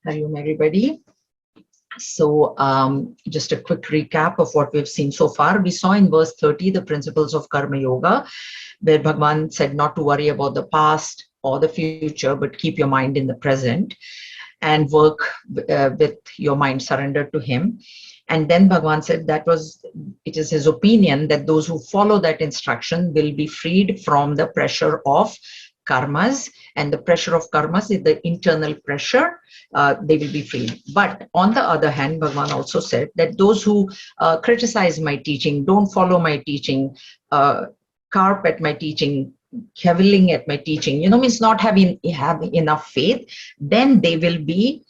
Hariom, everybody. So just a quick recap of what we've seen so far. We saw in verse 30 the principles of Karma Yoga, where Bhagavan said not to worry about the past or the future, but keep your mind in the present and work with your mind surrendered to him. And then Bhagavan said it is his opinion that those who follow that instruction will be freed from the pressure of karmas, and the pressure of karmas is the internal pressure. They will be freed. But on the other hand, Bhagavan also said that those who criticize my teaching, don't follow my teaching, carp at my teaching, cavilling at my teaching, means not having enough faith, then they will be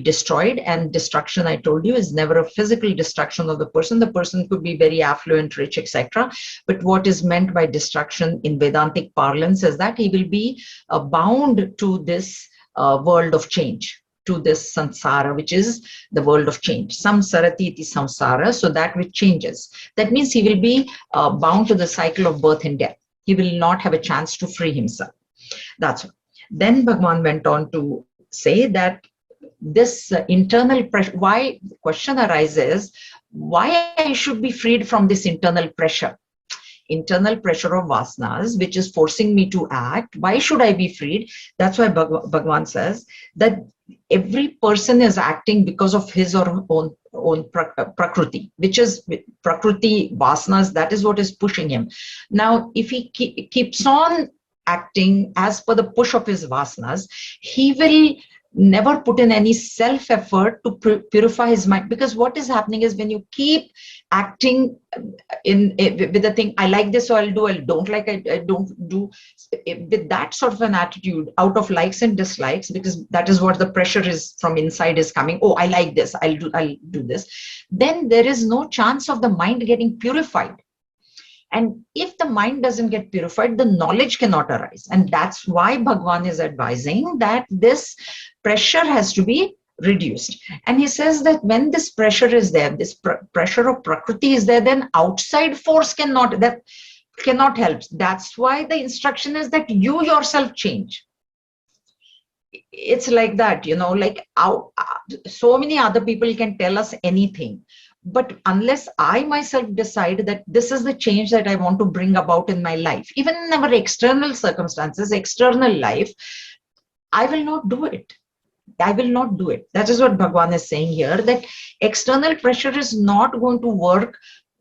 destroyed. And destruction, I told you, is never a physical destruction of the person. The person could be very affluent, rich, etc. But what is meant by destruction in Vedantic parlance is that he will be bound to this world of change, to this samsara, which is the world of change. Samsarati iti samsara, so that which changes. That means he will be bound to the cycle of birth and death. He will not have a chance to free himself. That's all. Then Bhagavan went on to say that this internal pressure, why the question arises, why I should be freed from this internal pressure of vasanas, which is forcing me to act. Why should I be freed? That's why Bhagavan says that every person is acting because of his or her own prakriti, which is prakriti, vasanas, that is what is pushing him. Now, if he keeps on acting as per the push of his vasanas, he will never put in any self-effort to purify his mind. Because what is happening is when you keep acting with the thing, I like this, so I'll do, I don't like, I don't do, with that sort of an attitude, out of likes and dislikes, because that is what the pressure is from inside is coming. Oh, I like this, I'll do this. Then there is no chance of the mind getting purified. And if the mind doesn't get purified, the knowledge cannot arise. And that's why Bhagavan is advising that this pressure has to be reduced. And he says that when this pressure is there, this pressure of Prakriti is there, then outside force cannot help. That's why the instruction is that you yourself change. It's like that, like so many other people can tell us anything. But unless I myself decide that this is the change that I want to bring about in my life, even in our external circumstances, external life, I will not do it. I will not do it. That is what Bhagavan is saying here, that external pressure is not going to work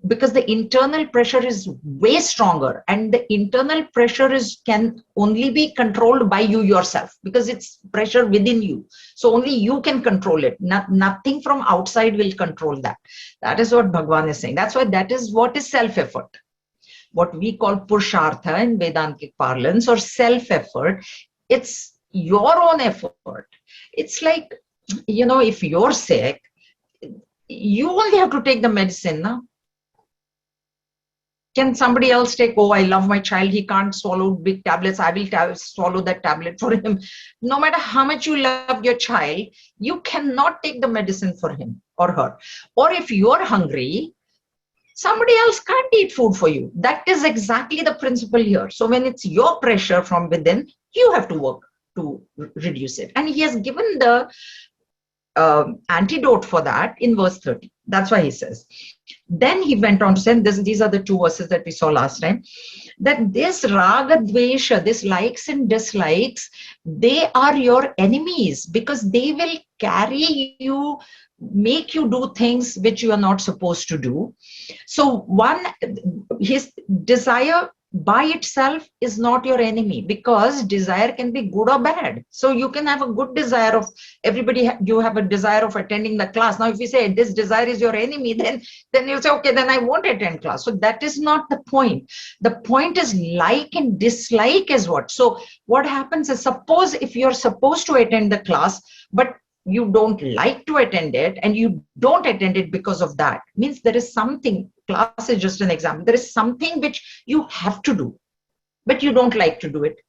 because the internal pressure is way stronger, and the internal pressure can only be controlled by you yourself, because it's pressure within you. So only you can control it. Nothing from outside will control that. That is what Bhagavan is saying. That's why that is what is self-effort. What we call purushartha in Vedantic parlance, or self-effort, it's your own effort. It's like, if you're sick, you only have to take the medicine, no? Can somebody else take, oh, I love my child, he can't swallow big tablets, I will swallow that tablet for him. No matter how much you love your child, you cannot take the medicine for him or her. Or if you're hungry, somebody else can't eat food for you. That is exactly the principle here. So when it's your pressure from within, you have to work to reduce it. And he has given the antidote for that in verse 30. That's why he says. Then he went on to say, these are the two verses that we saw last time, that this raga dvesha, this likes and dislikes, they are your enemies, because they will carry you, make you do things which you are not supposed to do. So his desire by itself is not your enemy, because desire can be good or bad. So you can have a good desire of you have a desire of attending the class. Now, if you say this desire is your enemy, then you'll say, okay, then I won't attend class. So that is not the point. The point is like and dislike is what. So what happens is, suppose if you're supposed to attend the class, but you don't like to attend it, and you don't attend it because of that, means there is something. Class is just an example. There is something which you have to do, but you don't like to do it.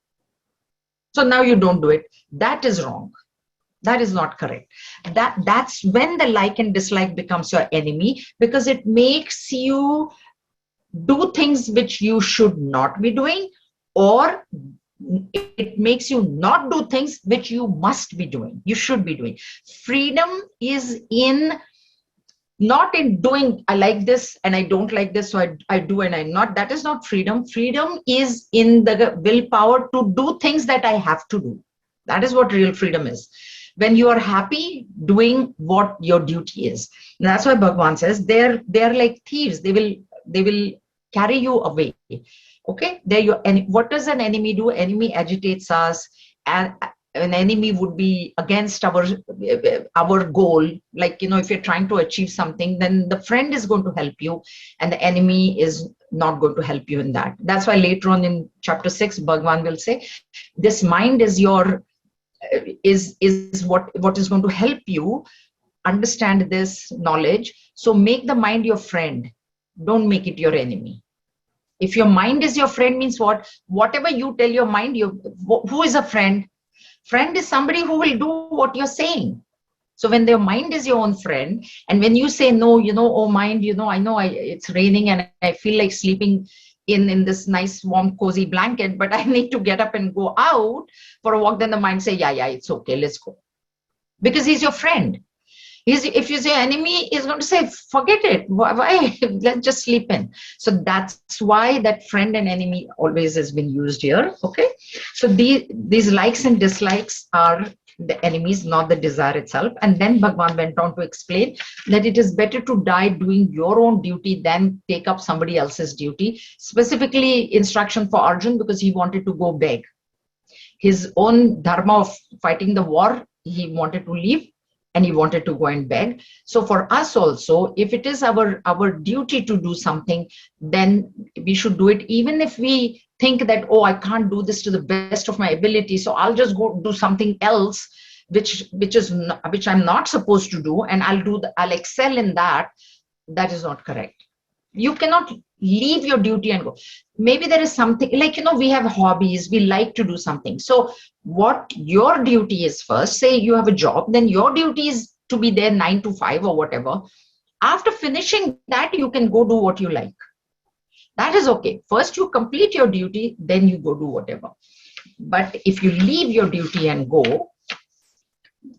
So now you don't do it. That is wrong. That is not correct. That's when the like and dislike becomes your enemy, because it makes you do things which you should not be doing, or it makes you not do things which you must be doing, you should be doing. Freedom is in not in doing, I like this and I don't like this, so I do and I'm not. That is not freedom. Freedom is in the willpower to do things that I have to do. That is what real freedom is. When you are happy doing what your duty is. And that's why Bhagavan says they're like thieves. They will carry you away. Okay, there you. And what does an enemy do? Enemy agitates us, and an enemy would be against our goal. Like, if you're trying to achieve something, then the friend is going to help you, and the enemy is not going to help you in that. That's why later on in chapter 6, Bhagavan will say, this mind is your is what is going to help you understand this knowledge. So make the mind your friend. Don't make it your enemy. If your mind is your friend, means what? Whatever you tell your mind, who is a friend? Friend is somebody who will do what you're saying. So when their mind is your own friend, and when you say no, oh mind, I know it's raining and I feel like sleeping in this nice warm cozy blanket, but I need to get up and go out for a walk, then the mind say, yeah, it's okay, let's go. Because he's your friend. If you say enemy, is going to say, forget it. Why? Let's just sleep in. So that's why that friend and enemy always has been used here. Okay. So these likes and dislikes are the enemies, not the desire itself. And then Bhagavan went on to explain that it is better to die doing your own duty than take up somebody else's duty. Specifically instruction for Arjun, because he wanted to go beg. His own dharma of fighting the war, he wanted to leave. And he wanted to go and beg. So for us also, if it is our duty to do something, then we should do it, even if we think that, oh, I can't do this to the best of my ability, so I'll just go do something else, which I'm not supposed to do, and I'll excel in that. That is not correct. You cannot leave your duty and go. Maybe there is something like, we have hobbies, we like to do something. So what your duty is first, say you have a job, then your duty is to be there 9 to 5 or whatever. After finishing that, you can go do what you like. That is okay. First you complete your duty, then you go do whatever. But if you leave your duty and go,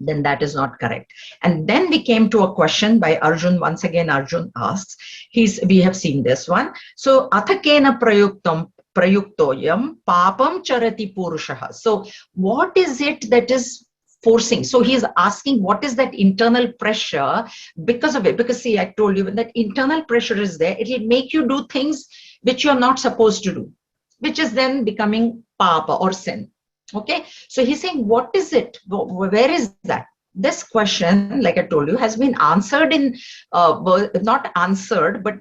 then that is not correct. And then we came to a question by Arjun. Once again, Arjun asks, we have seen this one. So, athakena prayuktoyam papam charati purushaha. So, what is it that is forcing? So, he's asking, what is that internal pressure because of it? Because, see, I told you, when that internal pressure is there, it will make you do things which you're not supposed to do, which is then becoming papa or sin. Okay, so he's saying, what is it? Where is that? This question, like I told you, has been answered in, not answered, but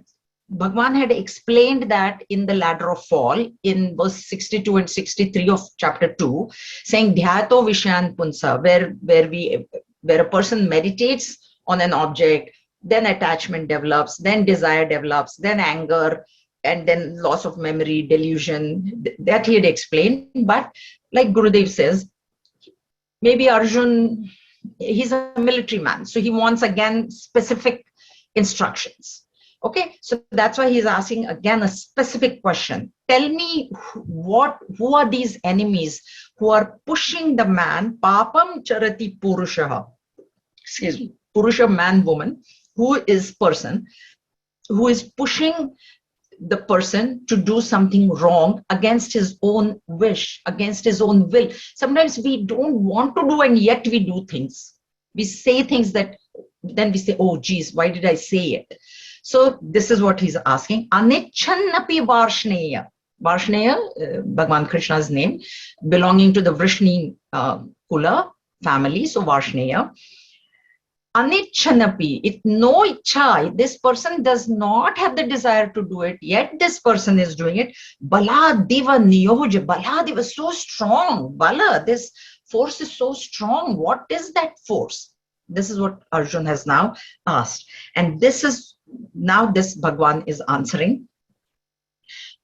Bhagavan had explained that in the ladder of fall in verse 62 and 63 of chapter 2, saying Dhyato Vishayan Punsa, where a person meditates on an object, then attachment develops, then desire develops, then anger, and then loss of memory, delusion. That he had explained. But like Gurudev says, maybe Arjun, he's a military man, so he wants again specific instructions. Okay, so that's why he's asking again a specific question. Tell me who are these enemies who are pushing the man, papam charati purushaha, excuse me, purusha, man, woman, who is person, who is pushing the person to do something wrong against his own wish, against his own will. Sometimes we don't want to do, and yet we do things. We say things that then we say, oh geez, why did I say it? So this is what he's asking. Anichannapi Varshneya. Varshneya, Bhagavan Krishna's name, belonging to the Vrishni Kula family, so Varshneya. Anichanapi, if no ichha, this person does not have the desire to do it, yet this person is doing it. Bala diva niyoja, Bala diva, so strong. Bala, this force is so strong. What is that force? This is what Arjun has now asked. And this is, now this Bhagwan is answering.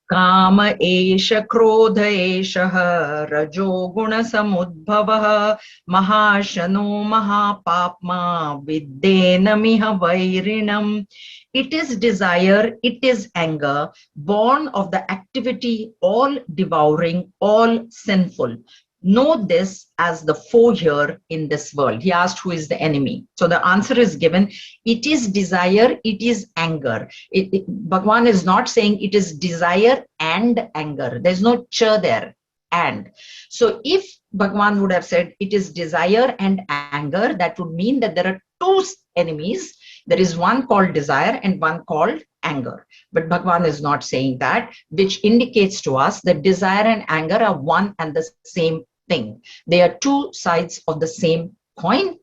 Kama esha krodha esha rajo guna samudbhava mahashano mahapapma viddena miha vairinam. It is desire, it is anger, born of the activity all devouring, all sinful. Know this as the foe here in this world. He asked, who is the enemy? So the answer is given. It is desire, it is anger. Bhagwan is not saying it is desire and anger. There's no cha there. And so if Bhagwan would have said it is desire and anger, that would mean that there are two enemies. There is one called desire and one called anger. But Bhagwan is not saying that, which indicates to us that desire and anger are one and the same thing. They are two sides of the same coin.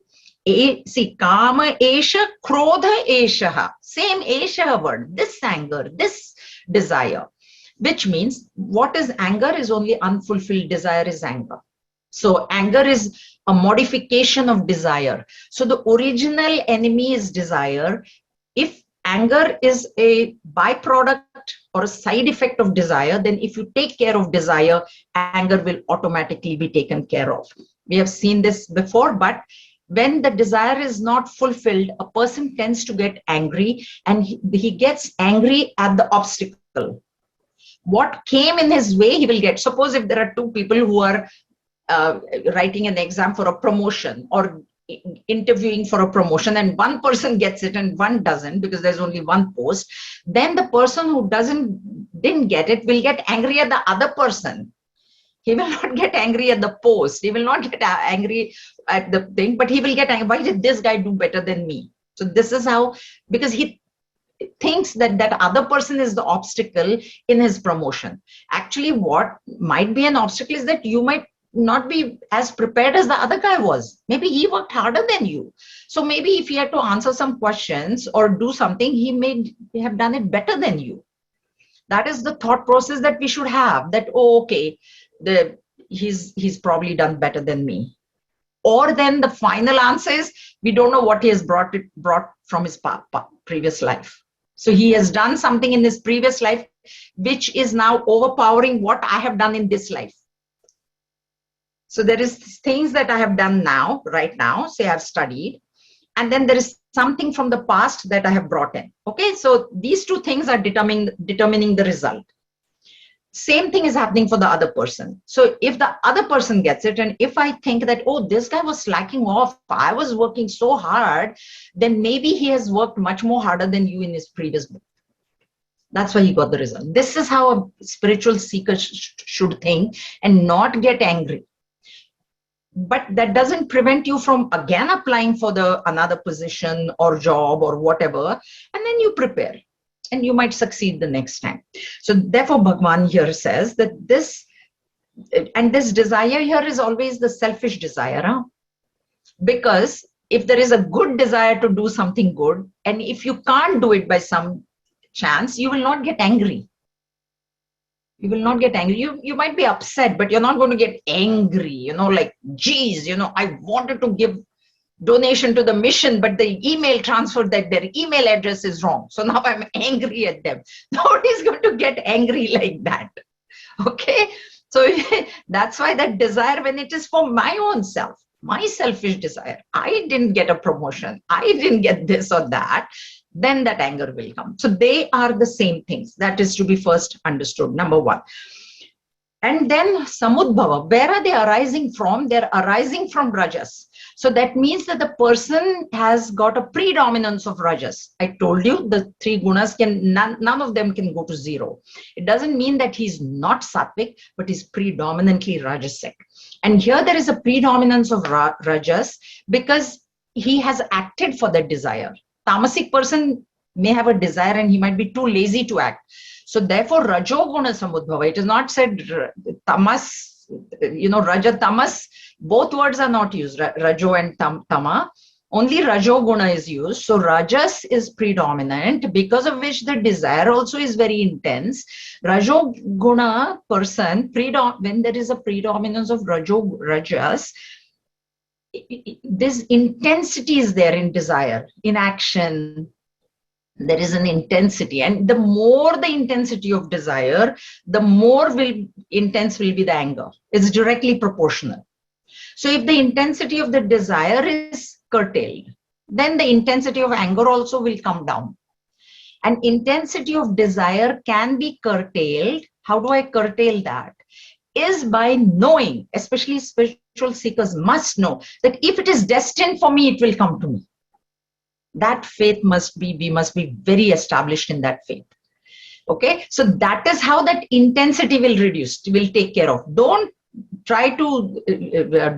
See, kama esha, krodha esha. Same esha word. This anger, this desire, which means what is anger is only unfulfilled desire is anger. So anger is a modification of desire. So the original enemy is desire. If anger is a byproduct or a side effect of desire, then if you take care of desire, anger will automatically be taken care of. We have seen this before, but when the desire is not fulfilled, a person tends to get angry, and he gets angry at the obstacle. What came in his way, he will get. Suppose if there are two people who are writing an exam for a promotion or interviewing for a promotion, and one person gets it and one doesn't because there's only one post, then the person who didn't get it will get angry at the other person. He will not get angry at the post. He will not get angry at the thing, but he will get angry. Why did this guy do better than me? So this is how, because he thinks that that other person is the obstacle in his promotion. Actually, what might be an obstacle is that you might not be as prepared as the other guy was. Maybe he worked harder than you. So maybe if he had to answer some questions or do something, he may have done it better than you. That is the thought process that we should have, that, oh, okay, he's probably done better than me. Or then the final answer is, we don't know what he has brought from his previous life. So he has done something in his previous life, which is now overpowering what I have done in this life. So there is things that I have done now, right now, say I've studied, and then there is something from the past that I have brought in. Okay, so these two things are determining the result. Same thing is happening for the other person. So if the other person gets it, and if I think that, oh, this guy was slacking off, I was working so hard, then maybe he has worked much more harder than you in his previous book. That's why he got the result. This is how a spiritual seeker should think and not get angry. But that doesn't prevent you from again applying for another position or job or whatever, and then you prepare and you might succeed the next time. So therefore Bhagwan here says that this desire here is always the selfish desire, huh? Because if there is a good desire to do something good, and if you can't do it by some chance, you will not get angry. You will not get angry. You might be upset, but you're not going to get angry, like, geez, I wanted to give donation to the mission, but the email transferred that their email address is wrong. So now I'm angry at them. Nobody's going to get angry like that. Okay. So that's why that desire, when it is for my own self, my selfish desire, I didn't get a promotion, I didn't get this or that, then that anger will come. So they are the same things. That is to be first understood, number one. And then samudbhava, where are they arising from? They're arising from rajas. So that means that the person has got a predominance of rajas. I told you the three gunas none of them can go to zero. It doesn't mean that he's not sattvic, but he's predominantly rajasic. And here there is a predominance of rajas because he has acted for that desire. Tamasic person may have a desire and he might be too lazy to act. So therefore, rajoguna samudbhava, it is not said tamas, raja, tamas, both words are not used, rajo and tama, only rajoguna is used. So rajas is predominant, because of which the desire also is very intense. Rajoguna person, when there is a predominance of rajas, this intensity is there in desire, in action, There is an intensity, and the more the intensity of desire, the more intense will be the anger. It's directly proportional. So if the intensity of the desire is curtailed, then the intensity of anger also will come down. And intensity of desire can be curtailed. How do I curtail that? Is by knowing, especially spiritual seekers must know that if it is destined for me, it will come to me. That faith we must be very established in that faith. Okay, so that is how that intensity will will take care of. Don't try to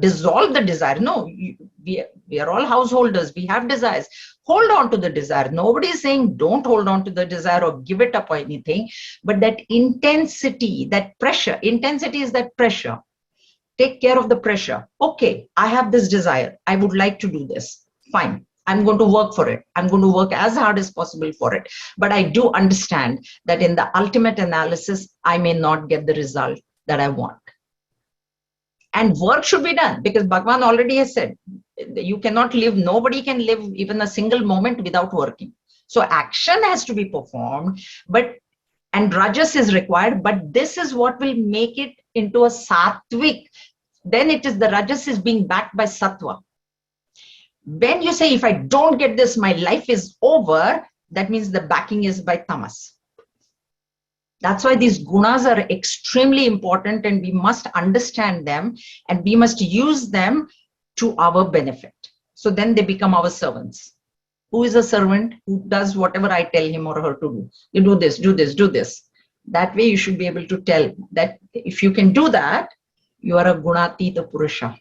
dissolve the desire. No, we are all householders. We have desires. Hold on to the desire. Nobody is saying don't hold on to the desire or give it up or anything. But that intensity, that pressure, intensity is that pressure. Take care of the pressure. Okay, I have this desire. I would like to do this. Fine. I'm going to work for it. I'm going to work as hard as possible for it. But I do understand that in the ultimate analysis, I may not get the result that I want. And work should be done, because Bhagavan already has said, you cannot live, nobody can live even a single moment without working. So action has to be performed, and rajas is required, but this is what will make it into a sattvic. Then it is the rajas is being backed by sattva. When you say, if I don't get this, my life is over, that means the backing is by tamas. That's why these gunas are extremely important, and we must understand them, and we must use them to our benefit. So then they become our servants. Who is a servant? Who does whatever I tell him or her to do. You do this, do this, do this. That way you should be able to tell that if you can do that, you are a gunatita purusha.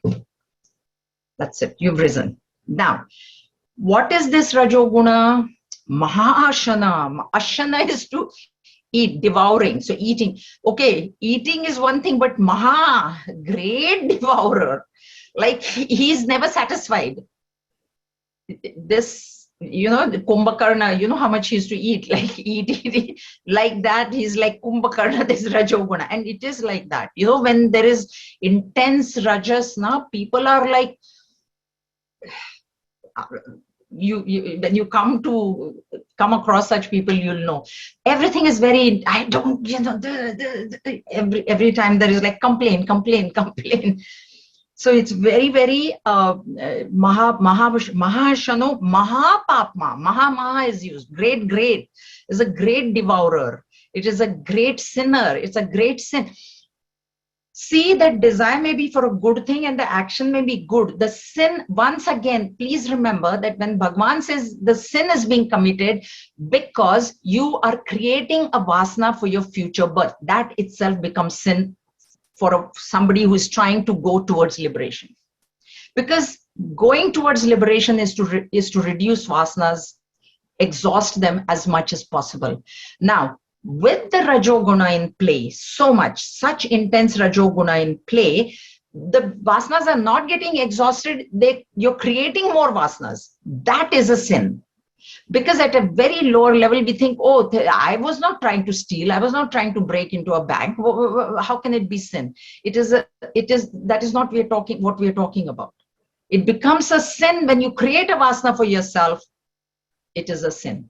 That's it. You've risen. Now, what is this rajoguna? Mahashana. Ashana is to eat, devouring. So eating. Okay, eating is one thing, but great devourer. Like he's never satisfied. This, the Kumbhakarna, how much he used to eat, like eat. Like that, he's like Kumbhakarna, this Rajoguna. And it is like that. When there is intense rajas, people are like, when you come across such people, you'll know everything is very, I don't, every time there is like complain. So it's very, very mahashano, mahapapma, maha is used. Great is a great devourer. It is a great sinner. It's a great sin. See, that desire may be for a good thing and the action may be good. The sin, once again, please remember that when Bhagavan says the sin is being committed because you are creating a vasana for your future birth, that itself becomes sin for somebody who is trying to go towards liberation. Because going towards liberation is to reduce vasanas, exhaust them as much as possible. Now, with the rajoguna in play, such intense rajoguna in play, the vasanas are not getting exhausted. You're creating more vasanas. That is a sin. Because at a very lower level, we think, oh, I was not trying to steal. I was not trying to break into a bank. How can it be sin? That is not what we are talking about. It becomes a sin when you create a vasana for yourself. It is a sin.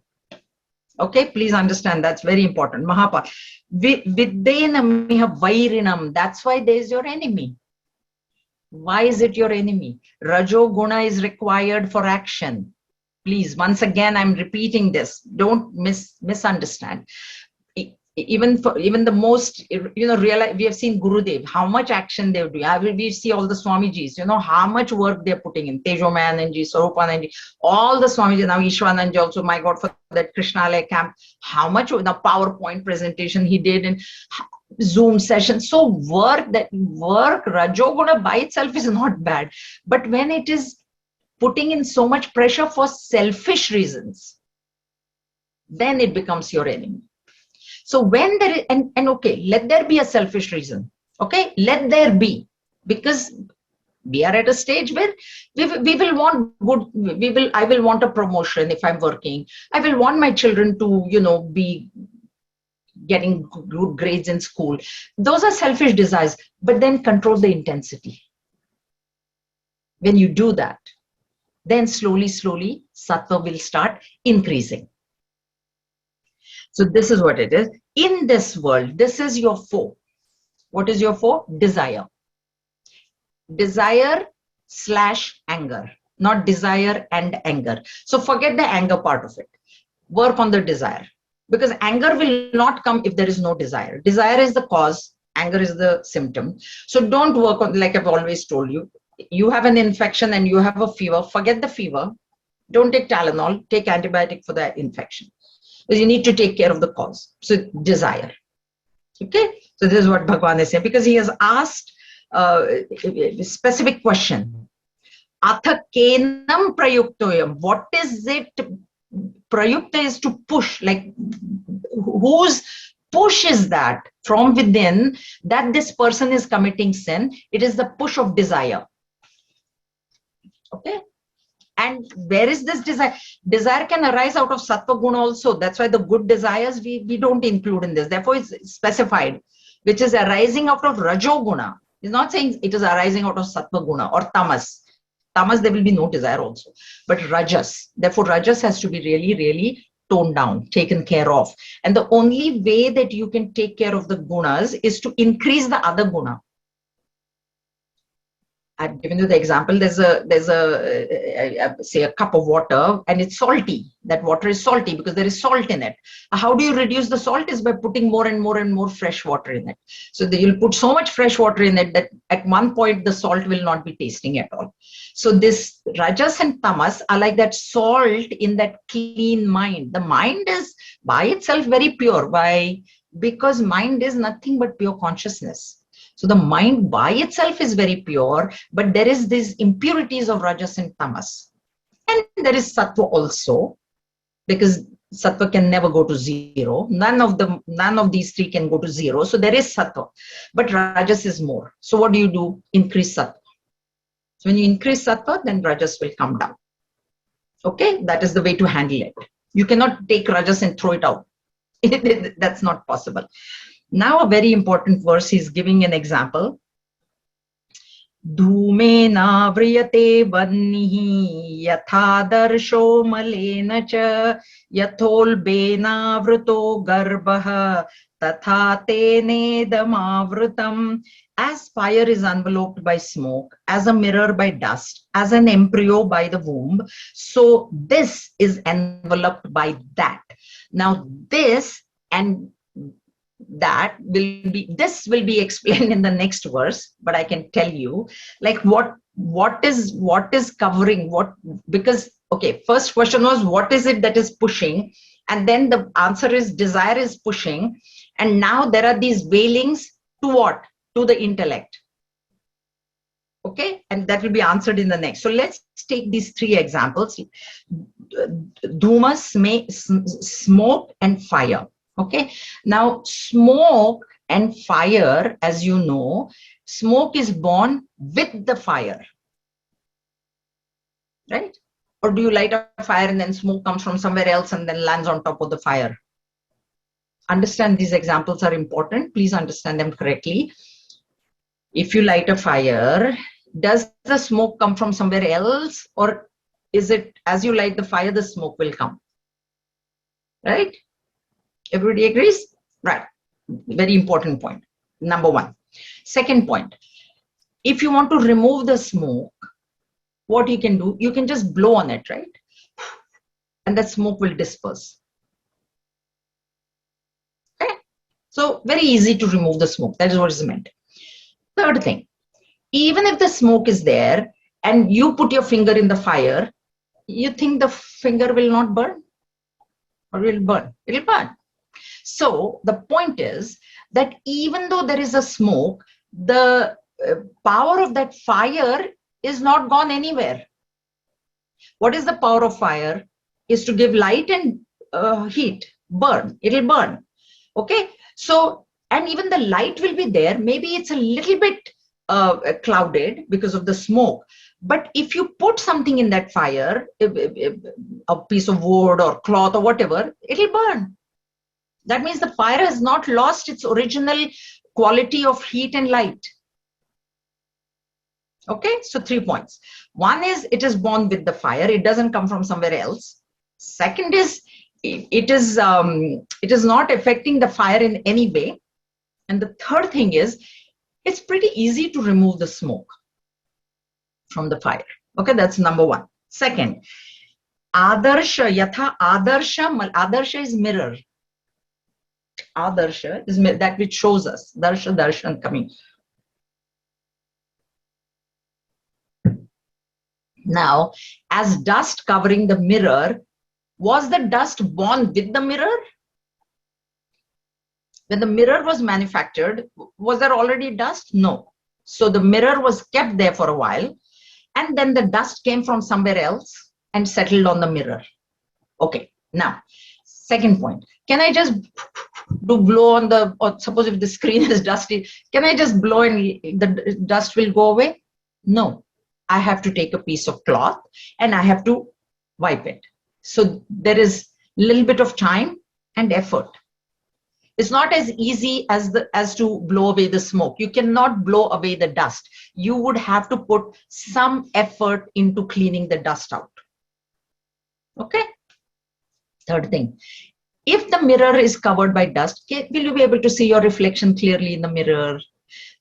Okay, please understand, that's very important. Mahapa. Viddenamiha vairinam. That's why there is your enemy. Why is it your enemy? Rajoguna is required for action. Please, once again, I'm repeating this. Don't misunderstand. Even the most, realize, we have seen Gurudev, how much action they do. We see all the Swamijis, how much work they're putting in. Tejomayananji, Swarupananji, all the Swamijis, now Ishwananji also, my God, for that Krishnalaya camp, how much the PowerPoint presentation he did in Zoom session. So work, Rajoguna by itself is not bad. But when it is putting in so much pressure for selfish reasons, then it becomes your enemy. So when there is, and okay, let there be a selfish reason. Okay, let there be, because we are at a stage where we will want good. I will want a promotion if I'm working. I will want my children to be getting good grades in school. Those are selfish desires. But then control the intensity. When you do that, then slowly, sattva will start increasing. So this is what it is. In this world, this is your foe. What is your foe? Desire. Desire / anger, not desire and anger. So forget the anger part of it. Work on the desire, because anger will not come if there is no desire. Desire is the cause, anger is the symptom. So don't work on, like I've always told you, you have an infection and you have a fever, forget the fever. Don't take Tylenol, take antibiotic for the infection. Because you need to take care of the cause. So desire. Okay, so this is what Bhagavan is saying, because he has asked a specific question. Atha kenam prayuktoyam. What is it? Prayukta is to push, like whose push is that from within that this person is committing sin? It is the push of desire. Okay. And where is this desire? Desire can arise out of sattva guna also. That's why the good desires we don't include in this. Therefore, it's specified, which is arising out of rajoguna. It's not saying it is arising out of sattva guna or tamas. Tamas, there will be no desire also. But rajas, therefore rajas has to be really, really toned down, taken care of. And the only way that you can take care of the gunas is to increase the other guna. I've given you the example. There's say a cup of water and it's salty. That water is salty because there is salt in it. How do you reduce the salt? Is by putting more and more and more fresh water in it. So you'll put so much fresh water in it that at one point the salt will not be tasting at all. So this rajas and tamas are like that salt in that clean mind. The mind is by itself very pure. Why? Because mind is nothing but pure consciousness. So the mind by itself is very pure, but there is these impurities of rajas and tamas. And there is sattva also, because sattva can never go to zero. None of these three can go to zero. So there is sattva, but rajas is more. So what do? Increase sattva. So when you increase sattva, then rajas will come down. Okay, that is the way to handle it. You cannot take rajas and throw it out. That's not possible. Now a very important verse, he's giving an example. Dhumena vriyate vannihi yatha darsho malena cha yatholbena vrito garbha tatha tene damavritam. As fire is enveloped by smoke, as a mirror by dust, as an embryo by the womb, so this is enveloped by that. Now this and that will be explained in the next verse, but I can tell you like what is covering what, because okay, first question was what is it that is pushing, and then the answer is desire is pushing, and now there are these veilings to what? To the intellect. Okay, and that will be answered in the next. So let's take these three examples: dhuma, smoke, and fire. Okay, now smoke and fire, as you know, smoke is born with the fire, right? Or do you light a fire and then smoke comes from somewhere else and then lands on top of the fire? Understand, these examples are important. Please understand them correctly. If you light a fire, does the smoke come from somewhere else, or is it as you light the fire, the smoke will come? Right? Everybody agrees? Right. Very important point. Number one. Second point. If you want to remove the smoke, what you can do, you can just blow on it, right? And that smoke will disperse. Okay? So very easy to remove the smoke. That is what is meant. Third thing. Even if the smoke is there and you put your finger in the fire, you think the finger will not burn? Or will burn? It will burn. So the point is that even though there is a smoke, the power of that fire is not gone anywhere. What is the power of fire? Is to give light and heat, burn. It'll burn. Okay. So, and even the light will be there. Maybe it's a little bit clouded because of the smoke. But if you put something in that fire, a piece of wood or cloth or whatever, it'll burn. That means the fire has not lost its original quality of heat and light. Okay, so 3 points. One is it is born with the fire. It doesn't come from somewhere else. Second is it is not affecting the fire in any way. And the third thing is, it's pretty easy to remove the smoke from the fire. Okay, that's number one. Second, adarsha, yatha adarsha is mirror. Adarsha is that which shows us, darshan coming. Now, as dust covering the mirror, was the dust born with the mirror? When the mirror was manufactured, was there already dust? No. So the mirror was kept there for a while, and then the dust came from somewhere else and settled on the mirror. Okay, now, second point. Can I just blow on the, or suppose if the screen is dusty, can I just blow and the dust will go away? No. I have to take a piece of cloth and I have to wipe it. So there is a little bit of time and effort. It's not as easy as to blow away the smoke. You cannot blow away the dust. You would have to put some effort into cleaning the dust out. Okay. Third thing, if the mirror is covered by dust, will you be able to see your reflection clearly in the mirror?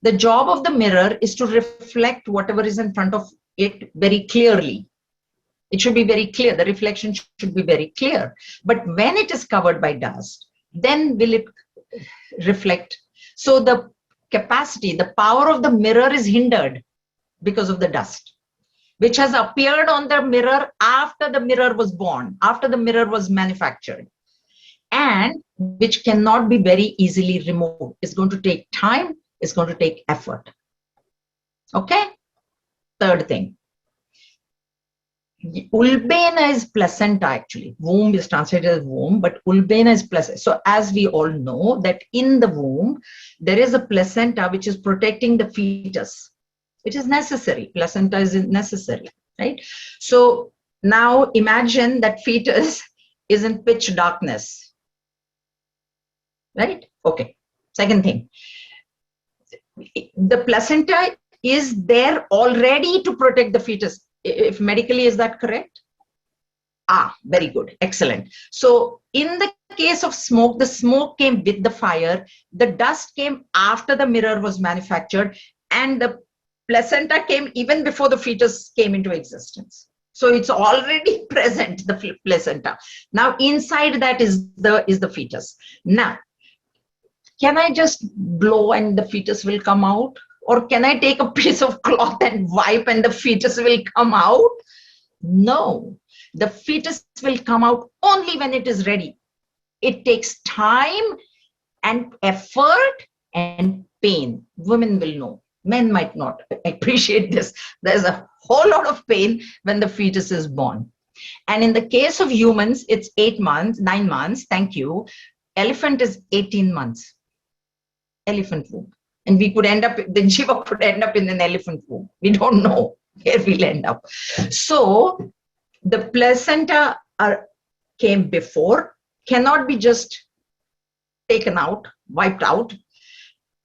The job of the mirror is to reflect whatever is in front of it very clearly. It should be very clear. The reflection should be very clear. But when it is covered by dust, then will it reflect? So the capacity, the power of the mirror is hindered because of the dust, which has appeared on the mirror after the mirror was born, after the mirror was manufactured, and which cannot be very easily removed. It's going to take time. It's going to take effort. Okay. Third thing. Ulbena is placenta actually. Womb is translated as womb, but ulbena is placenta. So as we all know that in the womb, there is a placenta which is protecting the fetus. It is necessary. Placenta is necessary, right? So now imagine that fetus is in pitch darkness, right? Okay. Second thing, the placenta is there already to protect the fetus. If medically, is that correct? Ah, very good. Excellent. So in the case of smoke, the smoke came with the fire. The dust came after the mirror was manufactured, and the placenta came even before the fetus came into existence. So it's already present, the placenta. Now inside that is the fetus. Now, can I just blow and the fetus will come out? Or can I take a piece of cloth and wipe and the fetus will come out? No, the fetus will come out only when it is ready. It takes time and effort and pain. Women will know. Men might not appreciate this. There's a whole lot of pain when the fetus is born. And in the case of humans, it's 8 months, 9 months. Thank you. Elephant is 18 months. Elephant womb. And we could end up, the jiva could end up in an elephant womb. We don't know where we'll end up. So the placenta came before, cannot be just taken out, wiped out.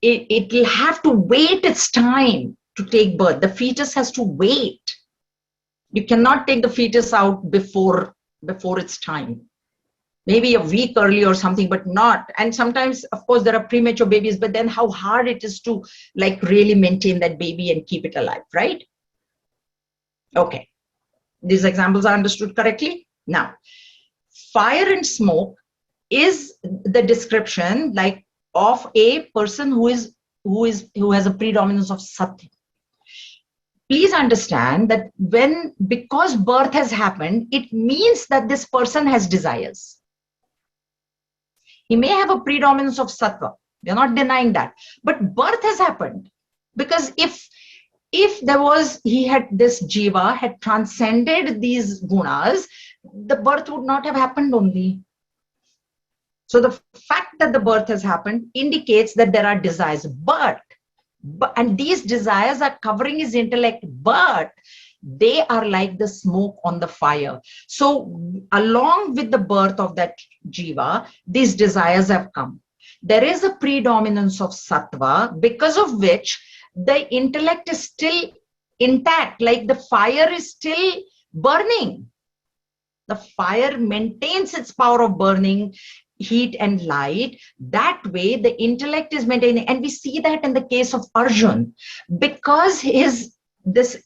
It will have to wait its time to take birth. The fetus has to wait. You cannot take the fetus out before its time. Maybe a week early or something, but not. And sometimes, of course, there are premature babies, but then how hard it is to like really maintain that baby and keep it alive, right? Okay. These examples are understood correctly? Now, fire and smoke is the description like of a person who has a predominance of sattva. Please understand that because birth has happened, it means that this person has desires. He may have a predominance of sattva. We're not denying that. But birth has happened. Because if he had this jiva, had transcended these gunas, the birth would not have happened only. So the fact that the birth has happened indicates that there are desires. And these desires are covering his intellect, but they are like the smoke on the fire. So along with the birth of that jiva, these desires have come. There is a predominance of sattva, because of which the intellect is still intact, like the fire is still burning. The fire maintains its power of burning heat and light. That way the intellect is maintaining, and we see that in the case of Arjun, because his desire,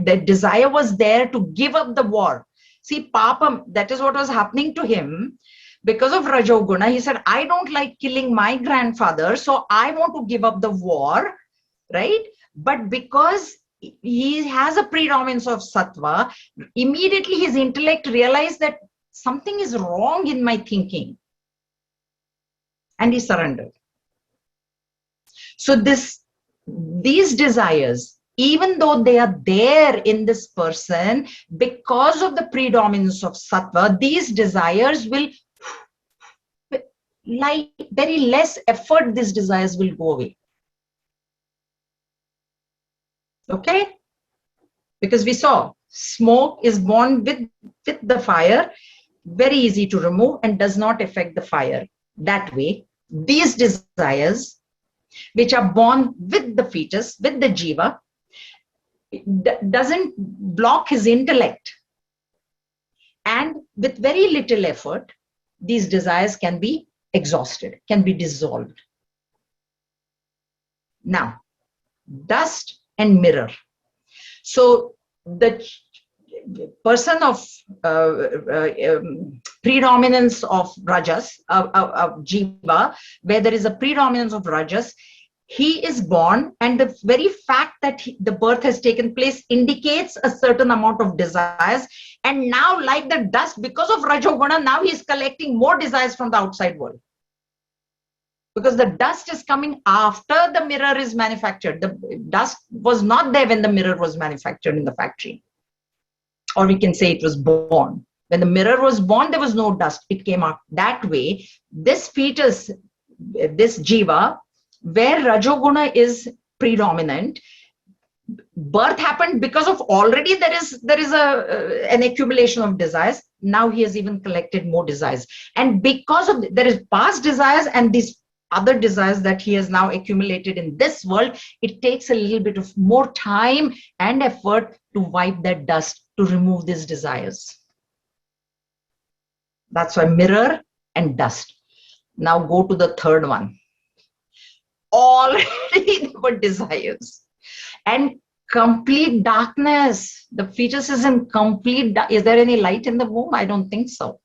the desire was there to give up the war. See, Papa, that is what was happening to him. Because of Rajoguna, he said, I don't like killing my grandfather, so I want to give up the war, right? But because he has a predominance of sattva, immediately his intellect realized that something is wrong in my thinking, and he surrendered. So these desires, even though they are there in this person, because of the predominance of sattva, these desires will, like very less effort, these desires will go away. Okay? Because we saw smoke is born with the fire, very easy to remove and does not affect the fire. That way, these desires, which are born with the fetus, with the jiva, doesn't block his intellect. And with very little effort, these desires can be exhausted, can be dissolved. Now, dust and mirror. So the person of predominance of rajas, of jiva, where there is a predominance of rajas, he is born, and the very fact that the birth has taken place indicates a certain amount of desires. And now, like the dust, because of Rajoguna, now he is collecting more desires from the outside world. Because the dust is coming after the mirror is manufactured. The dust was not there when the mirror was manufactured in the factory. Or we can say it was born. When the mirror was born, there was no dust. It came out that way. This fetus, this jiva, where Rajoguna is predominant, birth happened because of already there is an accumulation of desires. Now he has even collected more desires. And because of there is past desires and these other desires that he has now accumulated in this world, it takes a little bit of more time and effort to wipe that dust, to remove these desires. That's why mirror and dust. Now go to the third one. Already there were desires and complete darkness. The fetus is in complete Is there any light in the womb? I don't think so.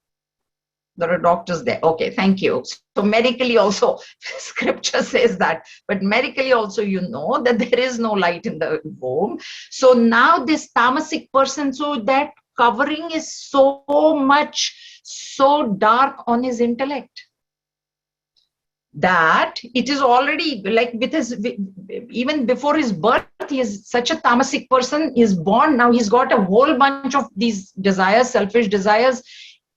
There are doctors there. Okay, thank you. So medically also, scripture says that, but medically also you know that there is no light in the womb. So now this tamasic person, so that covering is so much, so dark on his intellect, that it is already like with his, even before his birth, he is such a tamasic person, is born. Now he's got a whole bunch of these desires, selfish desires,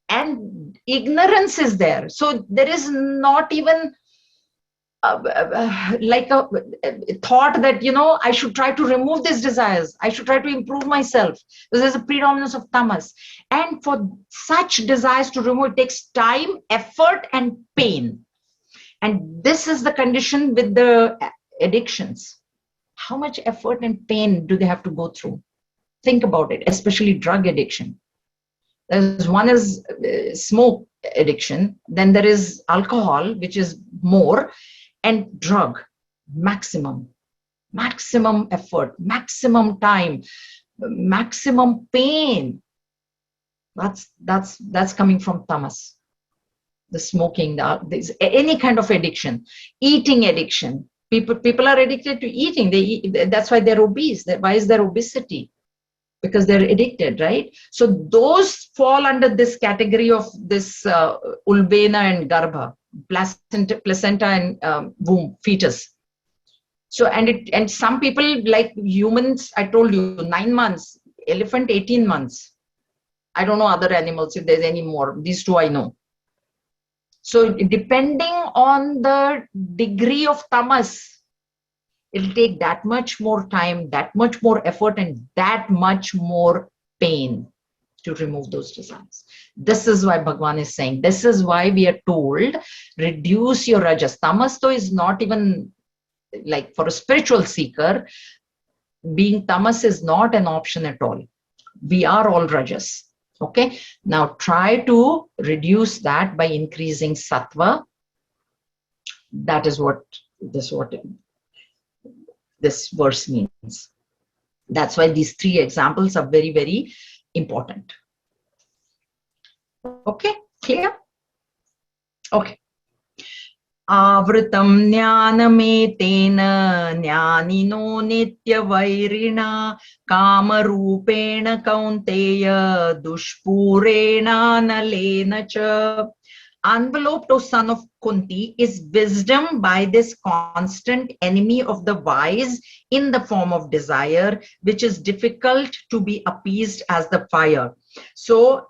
and ignorance is there. So there is not even like a thought that, you know, I should try to remove these desires. I should try to improve myself. There's a predominance of tamas. And for such desires to remove, it takes time, effort, and pain. And this is the condition with the addictions. How much effort and pain do they have to go through? Think about it, especially drug addiction. There's one is smoke addiction, then there is alcohol, which is more, and drug, maximum effort, maximum time, maximum pain. That's coming from tamas. The smoking, any kind of addiction, eating addiction. People are addicted to eating. They eat, that's why they're obese. Why is there obesity? Because they're addicted, right? So those fall under this category of this ulbena and garbha, placenta and womb, fetus. So and some people, like humans, I told you, 9 months, elephant 18 months. I don't know other animals if there's any more. These two I know. So depending on the degree of tamas, it'll take that much more time, that much more effort, and that much more pain to remove those desires. This is why Bhagavan is saying, this is why we are told, reduce your rajas. Tamas though is not even, like for a spiritual seeker, being tamas is not an option at all. We are all rajas. Okay. Now try to reduce that by increasing sattva. That is what this verse means. That's why these three examples are very, very important. Okay, clear? Okay. Avritam jnanametena jnanino nityavairina kamarupena kaunteya dushpurena nalena cha. Enveloped, O son of Kunti, is wisdom by this constant enemy of the wise in the form of desire, which is difficult to be appeased as the fire. So,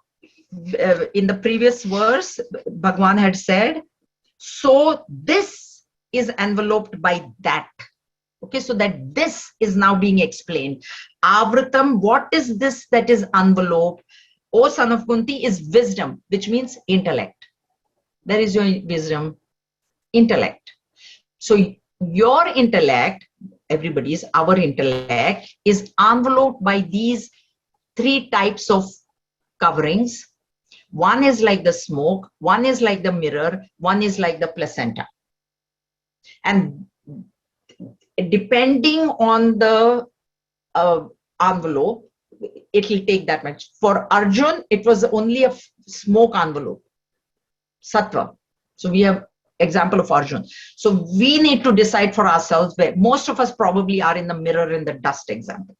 in the previous verse, Bhagwan had said, so this is enveloped by that. Okay, so that this is now being explained. Avritam, what is this that is enveloped? O son of Kunti, is wisdom, which means intellect. There is your wisdom, intellect. So your intellect, everybody's, our intellect, is enveloped by these three types of coverings. One is like the smoke, one is like the mirror, one is like the placenta. And depending on the envelope, it will take that much. For Arjun, it was only a smoke envelope. Sattva. So we have example of Arjun. So we need to decide for ourselves where most of us probably are in the mirror in the dust example.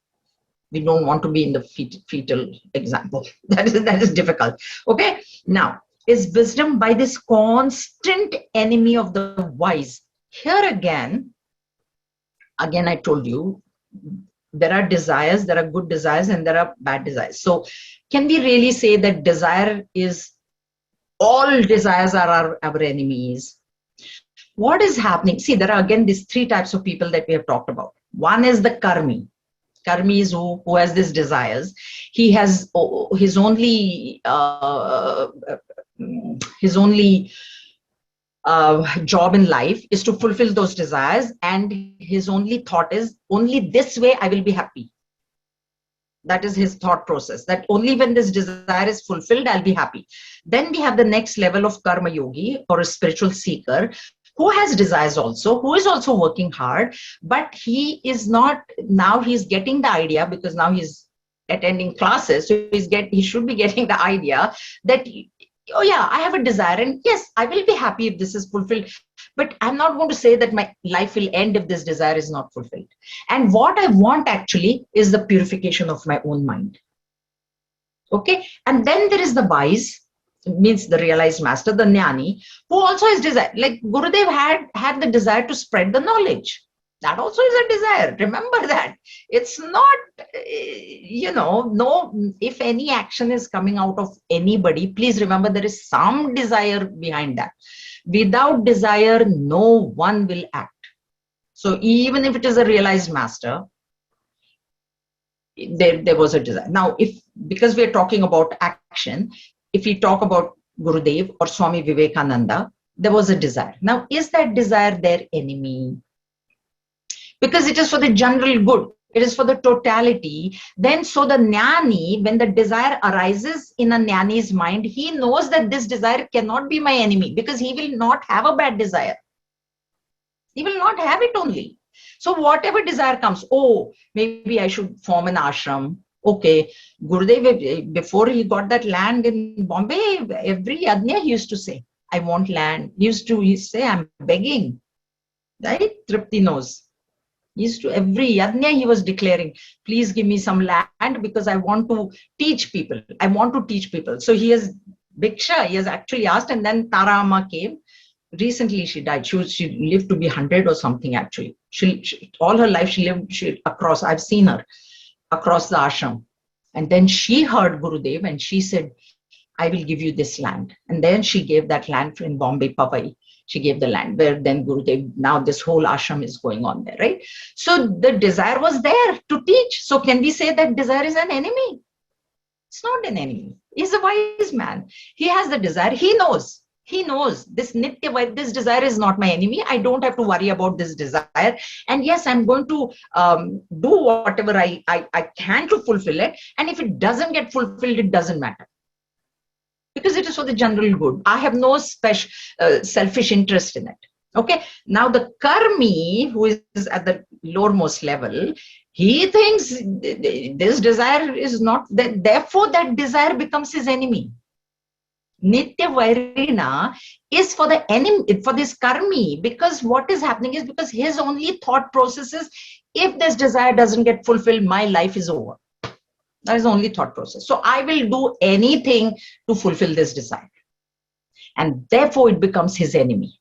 We don't want to be in the fetal example. That is difficult. Okay. Now, is wisdom by this constant enemy of the wise? Here again I told you, there are desires, there are good desires and there are bad desires. So can we really say that desire is all desires are our enemies? What is happening? See, there are again these three types of people that we have talked about. One is the karmi. Karmi is who has these desires. He has his only job in life is to fulfill those desires, and his only thought is, only this way I will be happy. That is his thought process, that only when this desire is fulfilled, I'll be happy. Then we have the next level of karma yogi, or a spiritual seeker, who has desires also, who is also working hard, but he is not, now he's getting the idea, because now he's attending classes, so he should be getting the idea that, oh yeah, I have a desire, and yes, I will be happy if this is fulfilled, but I'm not going to say that my life will end if this desire is not fulfilled. And what I want actually is the purification of my own mind. Okay. And then there is the wise, means the realized master, the jnani, who also has desire. Like Gurudev had the desire to spread the knowledge. That also is a desire. Remember that. It's not, if any action is coming out of anybody, please remember there is some desire behind that. Without desire, no one will act. So even if it is a realized master, there was a desire. Now, because we are talking about action, if we talk about Gurudev or Swami Vivekananda, there was a desire. Now, is that desire their enemy? Because it is for the general good, it is for the totality. Then, so the jnani, when the desire arises in a jnani's mind, he knows that this desire cannot be my enemy, because he will not have a bad desire. He will not have it only. So whatever desire comes, oh, maybe I should form an ashram. Okay, Gurudev, before he got that land in Bombay, every yajna he used to say, I want land. He used to say, I'm begging. Right? Tripti knows. Every yajna he was declaring, please give me some land because I want to teach people. I want to teach people. So he has Bhiksha, he has actually asked, and then Tara Amma came. Recently she died. She lived to be 100 or something actually. She all her life she lived across, I've seen her across the ashram. And then she heard Gurudev and she said, I will give you this land. And then she gave that land in Bombay, Powai. She gave the land where then Gurudev, now this whole ashram is going on there, right? So the desire was there to teach. So can we say that desire is an enemy? It's not an enemy. He's a wise man. He has the desire. He knows. He knows this Nitya, this desire is not my enemy. I don't have to worry about this desire. And yes, I'm going to do whatever I can to fulfill it. And if it doesn't get fulfilled, it doesn't matter. Because it is for the general good. I have no special selfish interest in it. Okay. Now the karmi, who is at the lowermost level, he thinks this desire is not that. Therefore, that desire becomes his enemy. Nitya Vairina is for the enemy, for this karmi, because what is happening is because his only thought process is, if this desire doesn't get fulfilled, my life is over. That is the only thought process. So I will do anything to fulfill this desire. And therefore it becomes his enemy.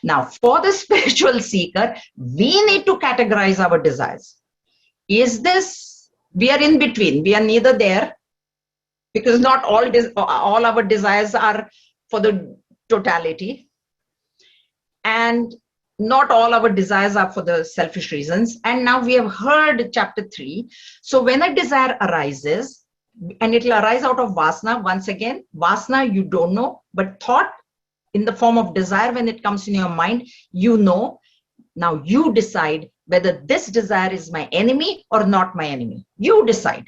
Now, for the spiritual seeker, we need to categorize our desires. Is this, we are in between, we are neither there, because not all our desires are for the totality, and not all our desires are for the selfish reasons. And now we have heard chapter 3. So when a desire arises, and it will arise out of vasana, once again, vasana you don't know, but thought in the form of desire, when it comes in your mind, you know. Now you decide whether this desire is my enemy or not my enemy. You decide.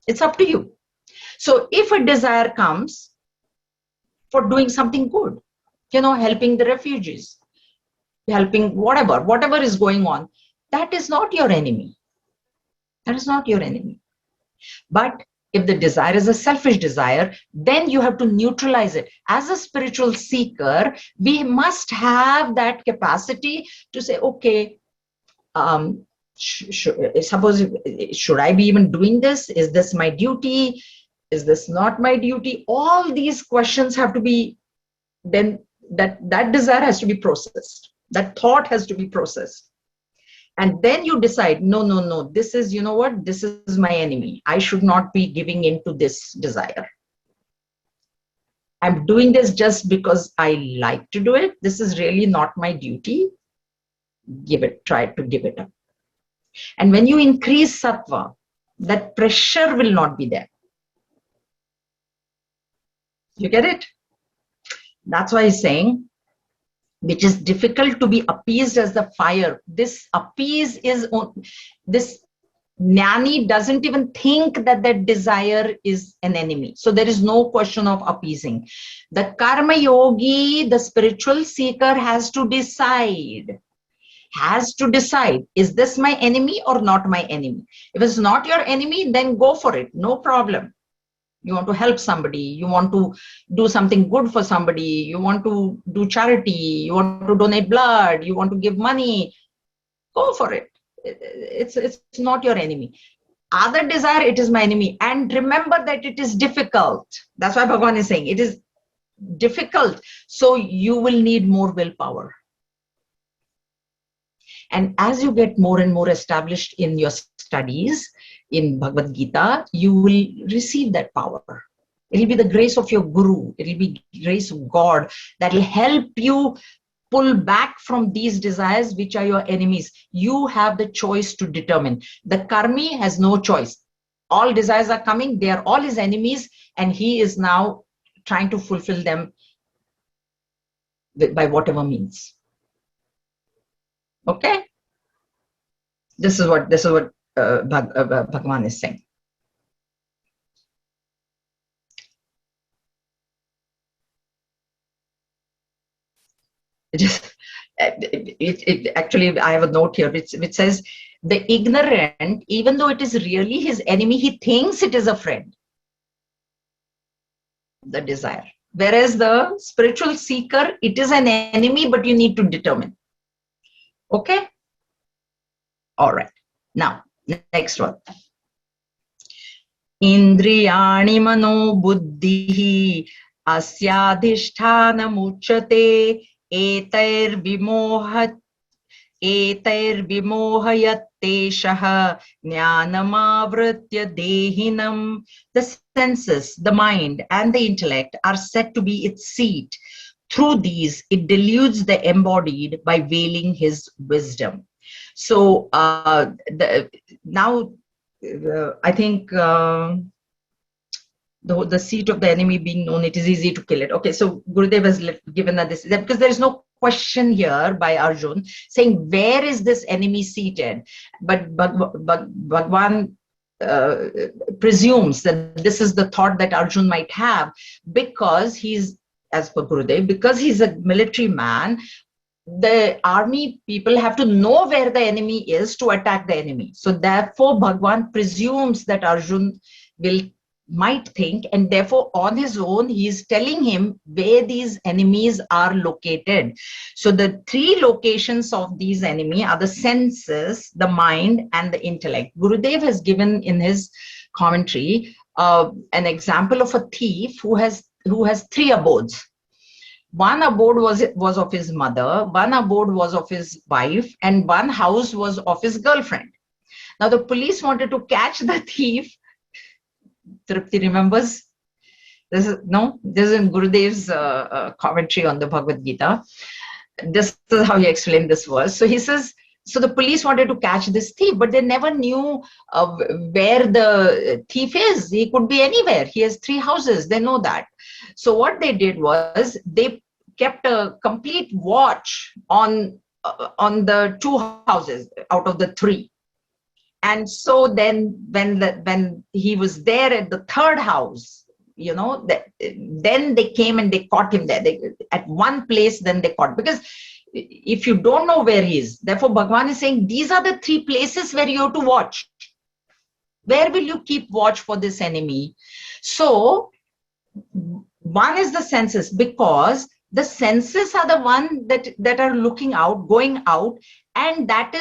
It's up to you. So if a desire comes for doing something good, helping the refugees, helping whatever is going on, that is not your enemy. That is not your enemy. But if the desire is a selfish desire, then you have to neutralize it. As a spiritual seeker, we must have that capacity to say, okay, suppose, should I be even doing this? Is this my duty? Is this not my duty? All these questions have to be, then that desire has to be processed. That thought has to be processed. And then you decide, no, this is, this is my enemy. I should not be giving in to this desire. I'm doing this just because I like to do it. This is really not my duty. Try to give it up. And when you increase sattva, that pressure will not be there. You get it? That's why he's saying, which is difficult to be appeased as the fire. This appease is, this jnani doesn't even think that that desire is an enemy. So there is no question of appeasing. The karma yogi, the spiritual seeker, has to decide, is this my enemy or not my enemy? If it's not your enemy, then go for it. No problem. You want to help somebody, you want to do something good for somebody, you want to do charity, you want to donate blood, you want to give money, go for it. It's not your enemy. Other desire, it is my enemy. And remember that it is difficult. That's why Bhagavan is saying it is difficult. So you will need more willpower. And as you get more and more established in your studies in Bhagavad Gita, you will receive that power. It will be the grace of your guru. It will be grace of God that will help you pull back from these desires which are your enemies. You have the choice to determine. The karmi has no choice. All desires are coming. They are all his enemies. And he is now trying to fulfill them by whatever means. Okay? This is what Bhagavan is saying. Actually, I have a note here which says, the ignorant, even though it is really his enemy, he thinks it is a friend. The desire. Whereas the spiritual seeker, it is an enemy, but you need to determine. Okay? All right. Now, next one. Indriyani mano buddhihi asyadhisthana muchyate etair vimohayatteshah jnanamavritya dehinam. The senses, the mind, and the intellect are said to be its seat. Through these, it deludes the embodied by veiling his wisdom. So now I think the seat of the enemy being known, it is easy to kill it. Okay, so Gurudev has given that this, because there is no question here by Arjun saying where is this enemy seated, but Bhagwan presumes that this is the thought that Arjun might have, because he's, as per Gurudev, because he's a military man, the army people have to know where the enemy is to attack the enemy. So therefore Bhagwan presumes that Arjun might think, and therefore on his own he is telling him where these enemies are located. So the three locations of these enemy are the senses, the mind, and the intellect. Gurudev has given in his commentary an example of a thief who has three abodes. One abode was of his mother, one abode was of his wife, and one house was of his girlfriend. Now the police wanted to catch the thief. Tripti remembers? This is in Gurudev's commentary on the Bhagavad Gita. This is how he explained this verse. So he says, so the police wanted to catch this thief, but they never knew where the thief is. He could be anywhere. He has three houses. They know that. So what they did was they kept a complete watch on the two houses out of the three. And so then when he was there at the third house, then they came and they caught him there. At one place, then they caught, because if you don't know where he is, therefore Bhagwan is saying, these are the three places where you have to watch. Where will you keep watch for this enemy? So one is the senses, because the senses are the one that are looking out, going out, and that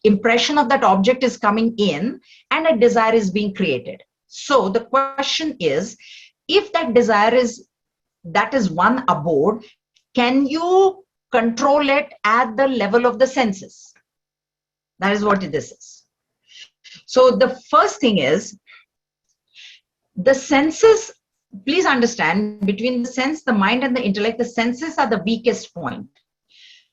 impression of that object is coming in, and a desire is being created. So the question is, if that desire is one abode, can you control it at the level of the senses? That is what this is. So the first thing is, the senses, please understand, between the sense, the mind, and the intellect, the senses are the weakest point.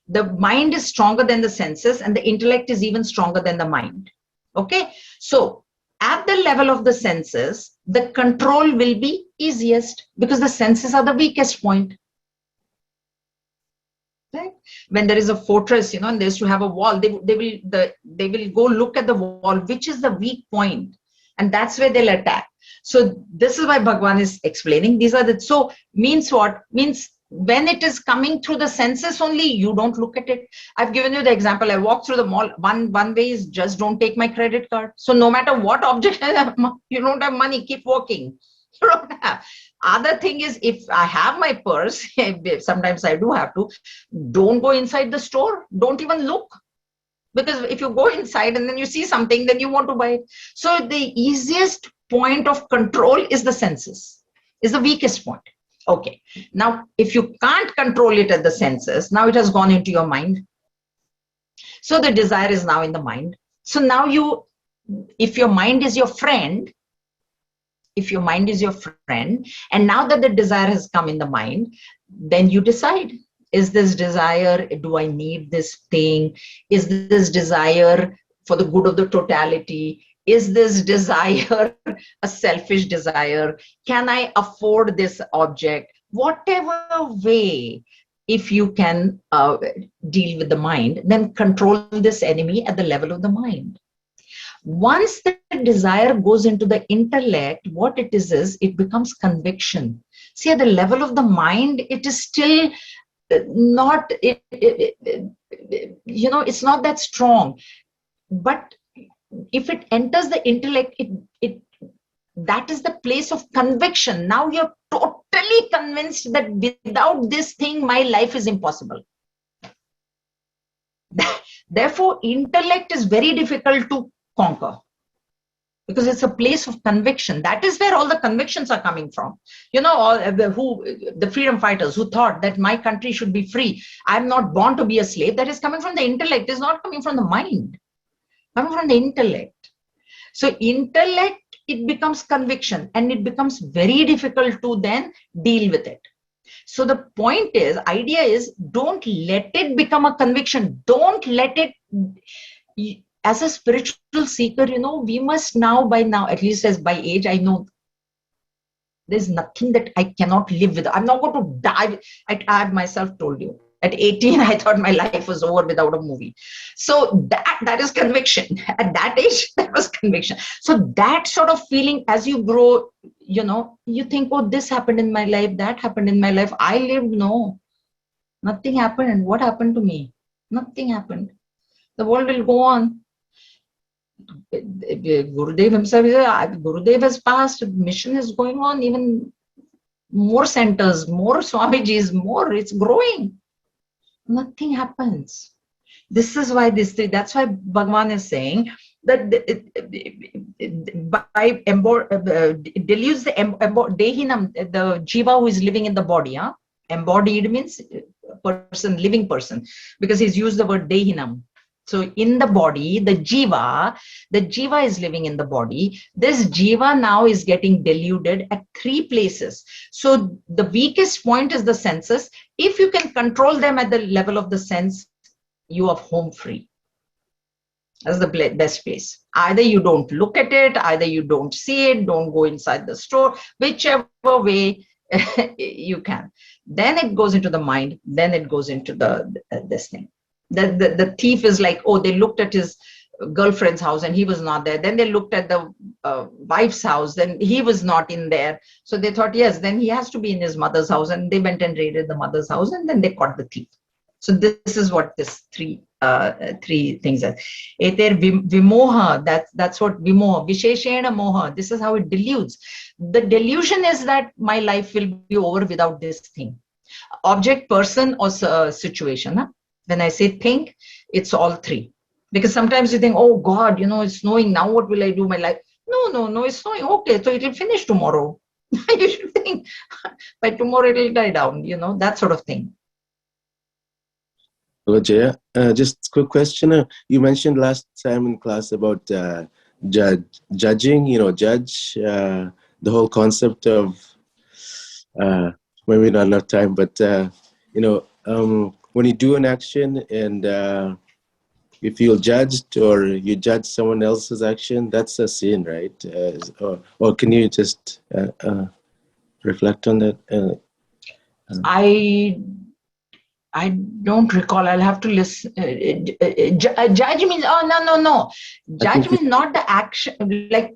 The mind is stronger than the senses, and the intellect is even stronger than the mind. Okay, so at the level of the senses, the control will be easiest, because the senses are the weakest point. Right? When there is a fortress, and they used to have a wall, they will go look at the wall, which is the weak point, and that's where they'll attack. So this is why Bhagwan is explaining. These are the, so means what? Means when it is coming through the senses only, you don't look at it. I've given you the example. I walk through the mall. One way is just don't take my credit card. So no matter what object I have, you don't have money, keep walking. You don't have. Other thing is, if I have my purse, sometimes I do have to, don't go inside the store. Don't even look. Because if you go inside and then you see something, then you want to buy it. So the easiest point of control is the senses, is the weakest point. Okay, now if you can't control it at the senses, now it has gone into your mind. So the desire is now in the mind. So now if your mind is your friend, and now that the desire has come in the mind, then you decide, is this desire, do I need this thing? Is this desire for the good of the totality? Is this desire a selfish desire? Can I afford this object? Whatever way, if you can deal with the mind, then control this enemy at the level of the mind. Once the desire goes into the intellect, what it is it becomes conviction. See, at the level of the mind, it is still not, it's not that strong. But if it enters the intellect, that is the place of conviction. Now you're totally convinced that without this thing, my life is impossible. Therefore, intellect is very difficult to conquer, because it's a place of conviction. That is where all the convictions are coming from. The freedom fighters who thought that my country should be free. I'm not born to be a slave. That is coming from the intellect. It's not coming from the mind. Coming from the intellect. So intellect, it becomes conviction, and it becomes very difficult to then deal with it. So the point is, idea is, don't let it become a conviction. Don't let it, as a spiritual seeker, we must now, by now, at least as by age, I know There's nothing that I cannot live with. I'm not going to die. I have myself told you. At 18, I thought my life was over without a movie. So that is conviction. At that age, that was conviction. So that sort of feeling as you grow, you think, oh, this happened in my life, that happened in my life. I lived, no. Nothing happened. And what happened to me? Nothing happened. The world will go on. Gurudev himself, Gurudev has passed, mission is going on, even more centers, more Swamijis, more, it's growing. Nothing happens. This is why that's why Bhagavan is saying that by deludes the dehinam, the jiva who is living in the body, embodied means person, living person, because he's used the word dehinam. So in the body, the jiva is living in the body. This jiva now is getting deluded at 3 places. So the weakest point is the senses. If you can control them at the level of the sense, you are home free. That's the best place. Either you don't look at it, either you don't see it, don't go inside the store, whichever way you can. Then it goes into the mind, then it goes into this thing. The thief is like, oh, they looked at his girlfriend's house and he was not there. Then they looked at the wife's house, then he was not in there. So they thought, yes, then he has to be in his mother's house. And they went and raided the mother's house and then they caught the thief. So this is what this three things are. Eter vimoha, that's what vimoha, visheshena moha. This is how it deludes. The delusion is that my life will be over without this thing. Object, person, or situation. Huh? When I say think, it's all 3. Because sometimes you think, oh God, it's snowing. Now what will I do my life? No, it's snowing. Okay, so it will finish tomorrow. You should think by tomorrow it will die down, that sort of thing. Hello, Jaya. Just a quick question. You mentioned last time in class about judging, judge, the whole concept of, maybe not enough time, but, when you do an action and you feel judged or you judge someone else's action, that's a sin, right? Or can you just reflect on that? I don't recall. I'll have to listen. Judge means, oh, no. Judge means not the action, like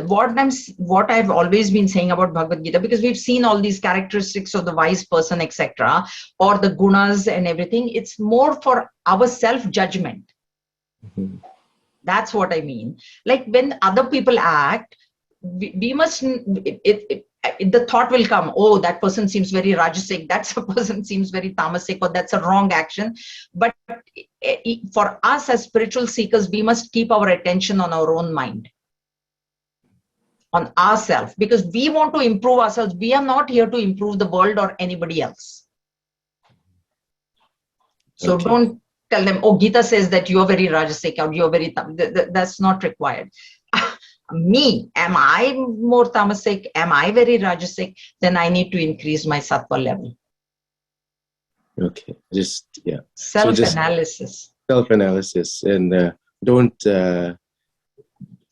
what I've always been saying about Bhagavad Gita, because we've seen all these characteristics of the wise person, etc., or the gunas and everything. It's more for our self-judgment. Mm-hmm. That's what I mean. Like when other people act, we must, the thought will come, oh, that person seems very rajasic, that person seems very tamasic, or that's a wrong action. But for us as spiritual seekers, we must keep our attention on our own mind, on ourselves, because we want to improve ourselves. We are not here to improve the world or anybody else. So okay. Don't tell them, oh, Gita says that you're very rajasic or you're very, that's not required. Me, am I more tamasic? Am I very rajasic? Then I need to increase my sattva level. Okay, yeah. Self-analysis. Self-analysis, and don't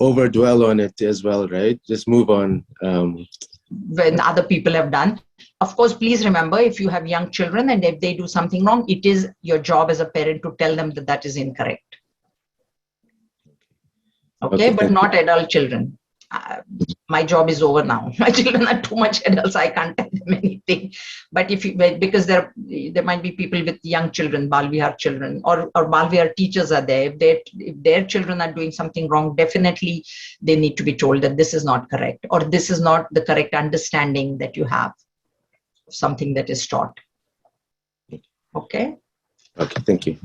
over dwell on it as well, right? Just move on. When other people have done. Of course, please remember, if you have young children and if they do something wrong, it is your job as a parent to tell them that that is incorrect. Okay, but not adult children. My job is over now. My children are too much adults. I can't tell them anything. But because there might be people with young children, Balvihar children, or Balvihar teachers are there. If their children are doing something wrong, definitely they need to be told that this is not correct, or this is not the correct understanding that you have of something that is taught. Okay. Okay. Thank you.